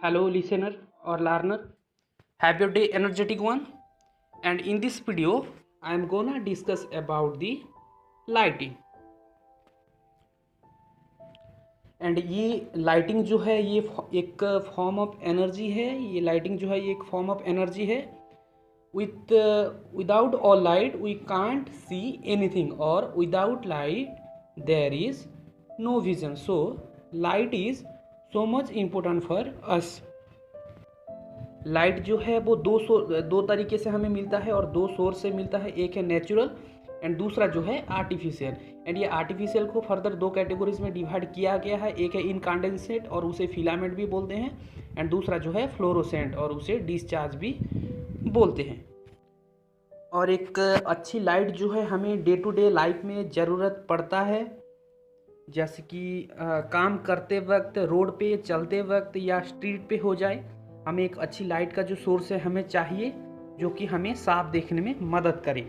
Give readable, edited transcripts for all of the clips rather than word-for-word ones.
Hello, listener or learner. Have your day energetic one. And in this video, I am gonna discuss about the lighting. And ये lighting जो है ये एक form of energy है। ये lighting जो है ये एक फॉर्म ऑफ एनर्जी है। Without all light we can't see anything और without light there is no vision. So light is so much important for us. Light जो है वो दो तरीके से हमें मिलता है और दो सोर्स से मिलता है। एक है नेचुरल एंड दूसरा जो है आर्टिफिशियल। एंड ये आर्टिफिशियल को फर्दर दो कैटेगरीज में डिवाइड किया गया है। एक है इनकांडेंसेट और उसे फिलामेंट भी बोलते हैं, एंड दूसरा जो है फ्लोरोसेंट और उसे डिस्चार्ज भी बोलते हैं। और एक अच्छी लाइट जो है हमें डे टू डे लाइफ में ज़रूरत पड़ता है, जैसे कि काम करते वक्त, रोड पे चलते वक्त या स्ट्रीट पे हो जाए, हमें एक अच्छी लाइट का जो सोर्स है हमें चाहिए जो कि हमें साफ देखने में मदद करे।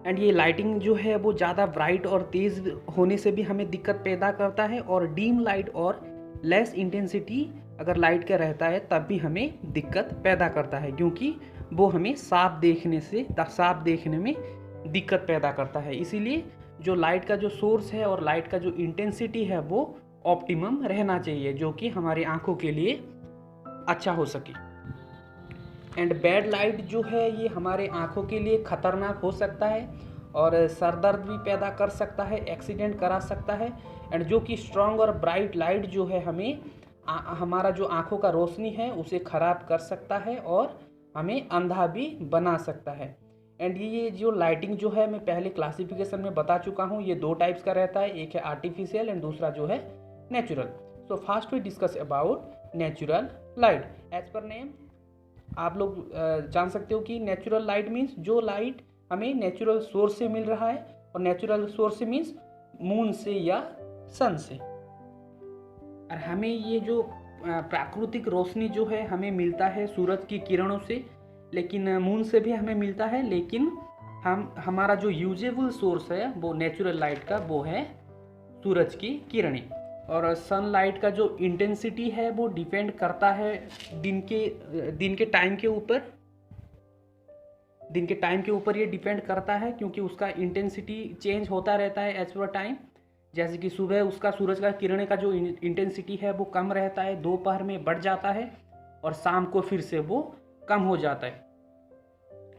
एंड ये लाइटिंग जो है वो ज़्यादा ब्राइट और तेज़ होने से भी हमें दिक्कत पैदा करता है, और डीम लाइट और लेस इंटेंसिटी अगर लाइट का रहता है तब भी हमें दिक्कत पैदा करता है, क्योंकि वो हमें साफ देखने में दिक्कत पैदा करता है। इसीलिए जो लाइट का जो सोर्स है और लाइट का जो इंटेंसिटी है वो ऑप्टिमम रहना चाहिए, जो कि हमारी आंखों के लिए अच्छा हो सके। एंड बैड लाइट जो है ये हमारे आंखों के लिए खतरनाक हो सकता है और सर दर्द भी पैदा कर सकता है, एक्सीडेंट करा सकता है। एंड जो कि स्ट्रांग और ब्राइट लाइट जो है हमें हमारा जो आंखों का रोशनी है उसे ख़राब कर सकता है और हमें अंधा भी बना सकता है। एंड ये जो लाइटिंग जो है मैं पहले क्लासिफिकेशन में बता चुका हूँ, ये दो टाइप्स का रहता है, एक है आर्टिफिशियल एंड दूसरा जो है natural. So first we discuss about natural light. As per name आप लोग जान सकते हो कि नेचुरल लाइट मीन्स जो लाइट हमें नेचुरल सोर्स से मिल रहा है, और नेचुरल सोर्स से मीन्स मून से या सन से। और हमें ये जो प्राकृतिक रोशनी जो है हमें मिलता है सूरज की किरणों से, लेकिन मून से भी हमें मिलता है, लेकिन हमारा जो यूजेबल सोर्स है वो नेचुरल लाइट का वो है सूरज की किरणें। और सनलाइट का जो इंटेंसिटी है वो डिपेंड करता है दिन के टाइम के ऊपर ये डिपेंड करता है, क्योंकि उसका इंटेंसिटी चेंज होता रहता है एज पर टाइम। जैसे कि सुबह उसका सूरज का किरणें का जो इंटेंसिटी है वो कम रहता है, दोपहर में बढ़ जाता है और शाम को फिर से वो कम हो जाता है।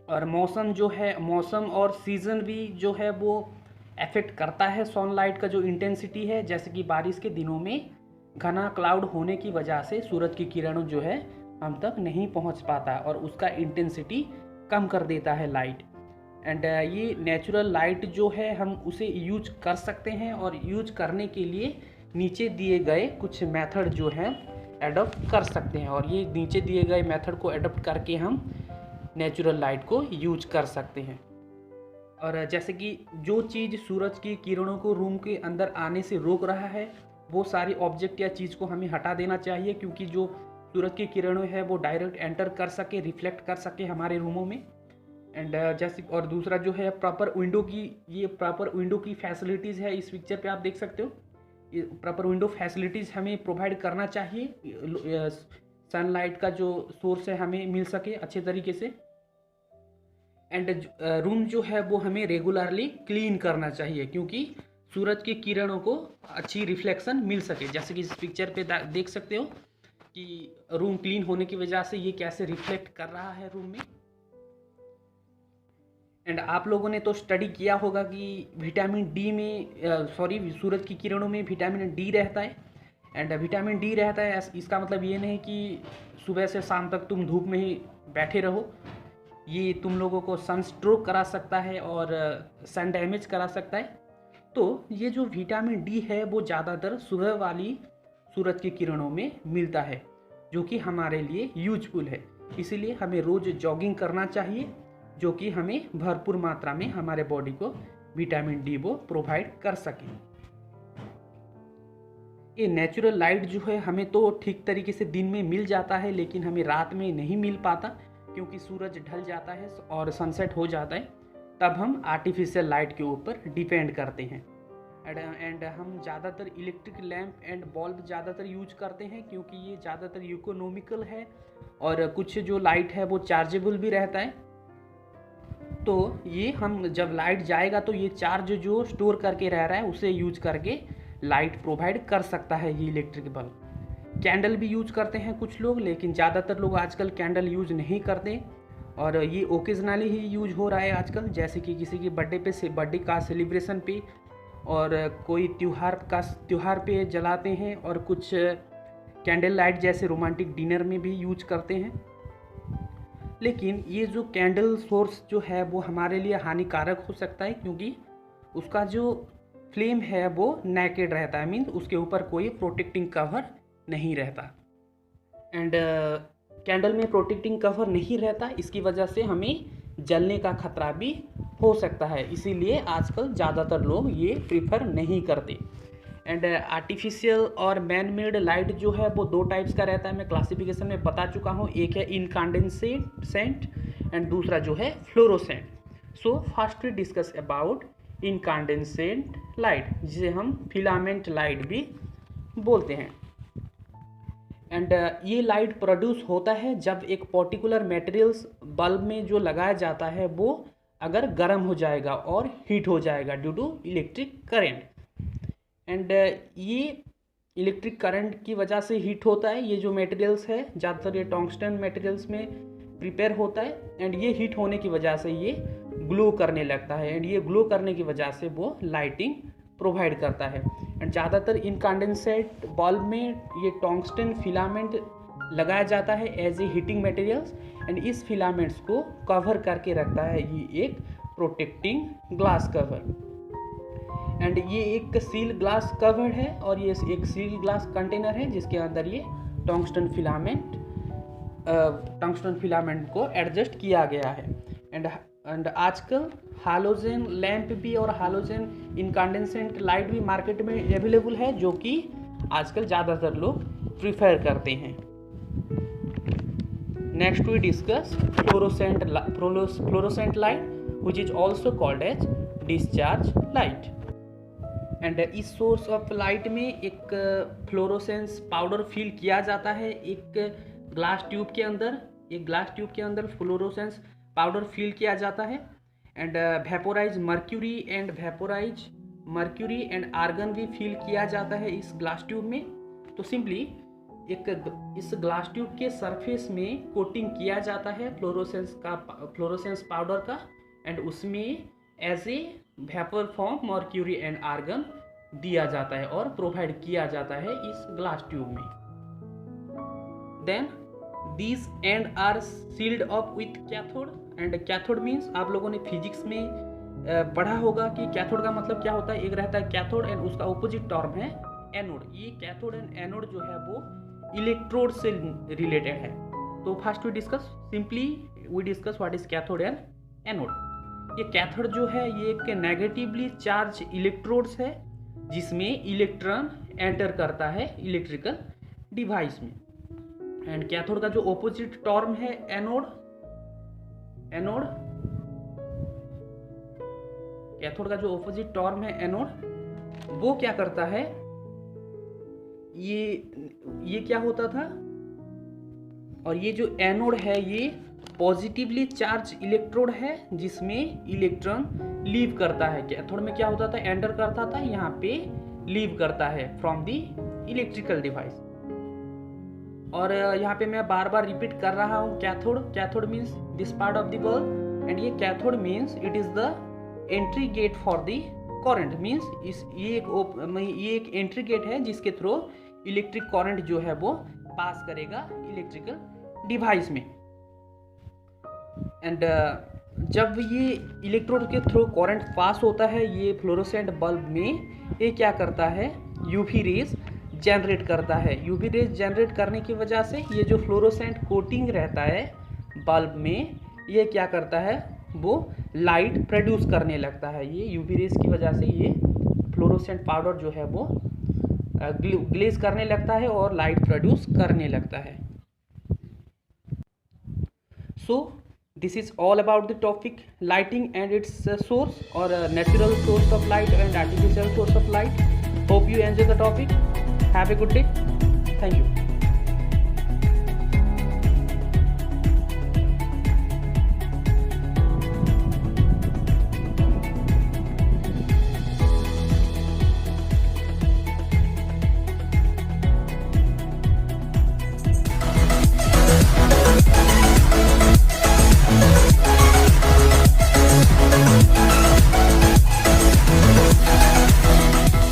और मौसम और सीज़न भी जो है वो अफेक्ट करता है सनलाइट का जो इंटेंसिटी है। जैसे कि बारिश के दिनों में घना क्लाउड होने की वजह से सूरज की किरणों जो है हम तक नहीं पहुंच पाता और उसका इंटेंसिटी कम कर देता है लाइट। एंड ये नेचुरल लाइट जो है हम उसे यूज कर सकते हैं, और यूज करने के लिए नीचे दिए गए कुछ मेथड जो हैं एडॉप्ट कर सकते हैं, और ये नीचे दिए गए मेथड को एडॉप्ट करके हम नेचुरल लाइट को यूज कर सकते हैं। और जैसे कि जो चीज़ सूरज की किरणों को रूम के अंदर आने से रोक रहा है वो सारी ऑब्जेक्ट या चीज़ को हमें हटा देना चाहिए, क्योंकि जो सूरज की किरणें है वो डायरेक्ट एंटर कर सके, रिफ्लेक्ट कर सके हमारे रूमों में। एंड जैसे और दूसरा जो है प्रॉपर विंडो की फैसिलिटीज़ है, इस पिक्चर पे आप देख सकते हो। ये प्रॉपर विंडो फैसिलिटीज़ हमें प्रोवाइड करना चाहिए, सनलाइट का जो सोर्स है हमें मिल सके अच्छे तरीके से। एंड रूम जो है वो हमें रेगुलरली क्लीन करना चाहिए, क्योंकि सूरज की किरणों को अच्छी रिफ्लेक्शन मिल सके। जैसे कि इस पिक्चर पे देख सकते हो कि रूम क्लीन होने की वजह से ये कैसे रिफ्लेक्ट कर रहा है रूम में। एंड आप लोगों ने तो स्टडी किया होगा कि सूरज की किरणों में विटामिन डी रहता है। एंड विटामिन डी रहता है इसका मतलब ये नहीं कि सुबह से शाम तक तुम धूप में ही बैठे रहो। ये तुम लोगों को सन स्ट्रोक करा सकता है और सन डैमेज करा सकता है। तो ये जो विटामिन डी है वो ज़्यादातर सुबह वाली सूरज की किरणों में मिलता है, जो कि हमारे लिए यूजफुल है। इसीलिए हमें रोज़ जॉगिंग करना चाहिए, जो कि हमें भरपूर मात्रा में हमारे बॉडी को विटामिन डी वो प्रोवाइड कर सके। ये नेचुरल लाइट जो है हमें तो ठीक तरीके से दिन में मिल जाता है, लेकिन हमें रात में नहीं मिल पाता, क्योंकि सूरज ढल जाता है और सनसेट हो जाता है, तब हम आर्टिफिशियल लाइट के ऊपर डिपेंड करते हैं। एंड हम ज़्यादातर इलेक्ट्रिक लैम्प एंड बल्ब ज़्यादातर यूज करते हैं क्योंकि ये ज़्यादातर इकोनॉमिकल है और कुछ जो लाइट है वो चार्जेबल भी रहता है। तो ये हम जब लाइट जाएगा तो ये चार्ज जो स्टोर करके रह रहा है उसे यूज करके लाइट प्रोवाइड कर सकता है ये इलेक्ट्रिक बल्ब। कैंडल भी यूज करते हैं कुछ लोग, लेकिन ज़्यादातर लोग आजकल कैंडल यूज नहीं करते और ये ओकेजनली ही यूज हो रहा है आजकल, जैसे कि किसी की बर्थडे का सेलिब्रेशन पे और कोई त्यौहार पे जलाते हैं और कुछ कैंडल लाइट जैसे रोमांटिक डिनर में भी यूज करते हैं। लेकिन ये जो कैंडल सोर्स जो है वो हमारे लिए हानिकारक हो सकता है क्योंकि उसका जो फ्लेम है वो नेकेड रहता है, मीन्स उसके ऊपर कोई प्रोटेक्टिंग कवर नहीं रहता। एंड कैंडल में प्रोटेक्टिंग कवर नहीं रहता, इसकी वजह से हमें जलने का खतरा भी हो सकता है, इसीलिए आजकल ज़्यादातर लोग ये प्रीफर नहीं करते। एंड आर्टिफिशियल और मैन मेड लाइट जो है वो दो टाइप्स का रहता है, मैं क्लासिफिकेशन में बता चुका हूँ। एक है इनकांडेंसेंट एंड दूसरा जो है fluorescent. So first we discuss about incandescent light, जिसे हम फिलामेंट लाइट भी बोलते हैं। एंड ये लाइट प्रोड्यूस होता है जब एक पर्टिकुलर मटेरियल्स बल्ब में जो लगाया जाता है वो अगर गर्म हो जाएगा और हीट हो जाएगा due to electric current. And ये इलेक्ट्रिक करंट की वजह से हीट होता है। ये जो मटेरियल्स है ज़्यादातर ये टंगस्टन मटेरियल्स में प्रिपेयर होता है एंड ये हीट होने की वजह से ये ग्लो करने लगता है एंड ये ग्लो करने की वजह से वो लाइटिंग प्रोवाइड करता है। एंड ज़्यादातर इनकांडेंसेट बल्ब में ये टंगस्टन फिलामेंट लगाया जाता है as a heating materials and इस फिलामेंट्स को कवर करके रखता है ये एक प्रोटेक्टिंग ग्लास कवर। एंड ये एक सील ग्लास कवर है और ये एक सील ग्लास कंटेनर है जिसके अंदर ये टंगस्टन फिलामेंट को एडजस्ट किया गया है। एंड आजकल हालोजन लैंप भी और हालोजन इनकांडेंसेंट लाइट भी मार्केट में अवेलेबल है, जो कि आजकल ज़्यादातर लोग प्रिफर करते हैं। Next we discuss fluorescent light which is also called as discharge light. And इस सोर्स ऑफ लाइट में एक फ्लोरोसेंस पाउडर फिल किया जाता है एक ग्लास ट्यूब के अंदर फ्लोरोसेंस पाउडर फिल किया जाता है and vaporise mercury and argon भी फिल किया जाता है इस ग्लास ट्यूब में। तो सिंपली इस ग्लास ट्यूब के सरफेस में कोटिंग किया जाता है फ्लोरोसेंस पाउडर का एंड उसमें as a vapour form mercury and argon दिया जाता है और प्रोवाइड किया जाता है इस ग्लास ट्यूब में। Then these and are sealed up with cathode and cathode means आप लोगों ने फिजिक्स में पढ़ा होगा कि कैथोड का मतलब क्या होता है। एक रहता है कैथोड एंड उसका ऑपोजिट टर्म है एनोड। ये कैथोड एंड एनोड जो है वो इलेक्ट्रोड से रिलेटेड है। तो first we discuss what is cathode and anode. ये कैथोड जो है ये एक नेगेटिवली चार्ज इलेक्ट्रोड्स है जिसमें इलेक्ट्रॉन एंटर करता है इलेक्ट्रिकल डिवाइस में। एंड कैथोड का जो ऑपोजिट टर्म है एनोड कैथोड का जो ऑपोजिट टर्म है एनोड वो क्या करता है, ये क्या होता था, और ये जो एनोड है ये पॉजिटिवली चार्ज इलेक्ट्रोड है जिसमें इलेक्ट्रॉन लीव करता है। कैथोड में क्या होता था, एंटर करता था, यहाँ पे लीव करता है फ्रॉम द इलेक्ट्रिकल डिवाइस। और यहाँ पे मैं बार बार रिपीट कर रहा हूँ cathode means this part of the bulb and ये cathode means it is the entry gate for the current means ये एक एंट्री गेट है जिसके थ्रू इलेक्ट्रिक करंट जो है वो पास करेगा इलेक्ट्रिकल डिवाइस में। एंड जब ये इलेक्ट्रोड के थ्रू करंट पास होता है ये फ्लोरोसेंट बल्ब में, ये क्या करता है, यूवी रेज जनरेट करता है। यूवी रेज जनरेट करने की वजह से ये जो फ्लोरोसेंट कोटिंग रहता है बल्ब में ये क्या करता है, वो लाइट प्रोड्यूस करने लगता है। ये यूवी रेज की वजह से ये फ्लोरोसेंट पाउडर जो है वो ग्लेज करने लगता है और लाइट प्रोड्यूस करने लगता है। सो this is all about the topic lighting and its source, or natural source of light and artificial source of light. Hope you enjoy the topic. Have a good day. Thank you.